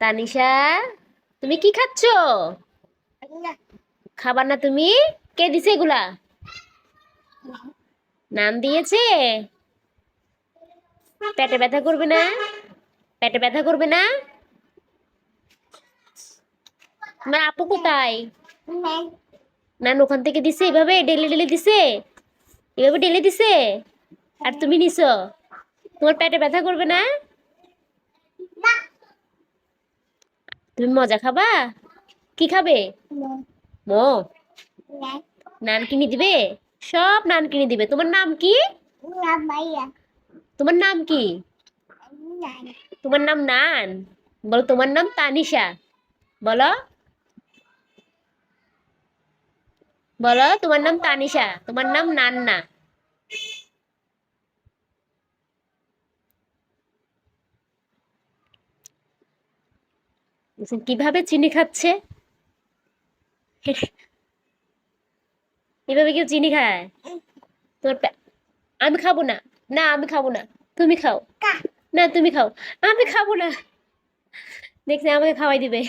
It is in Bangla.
তানিশা, তুমি কি খাচ্ছ? খাবার না তুমি? কে দিছে এগুলা? নাম দিয়েছে? পেটে ব্যথা করবে না? পেটে ব্যথা করবে না? তোমার আপু কোথায়? নান ওখান থেকে দিছে, এভাবে ডেলে ডেলে দিছে? এভাবে ডেলে দিছে? আর তুমি নিছো? তোমার পেটে ব্যথা করবে না? তুমি মজা খাবা? কি খাবে? মো? নান কিনে দিবে? সব নান কিনে দিবে। তোমার নাম কি? তোমার নাম কি? তোমার নাম নান? বলো তোমার নাম তানিশা। বলো, বলো তোমার নাম তানিশা, তোমার নাম নান্না। বুঝছেন কিভাবে চিনি খাচ্ছে? এভাবে কেউ চিনি খায়? তোমার আমি খাবো না। না আমি খাবো না। তুমি খাও। না তুমি খাও। আমি খাবো না। দেখছি আমাকে খাওয়াই দিবে।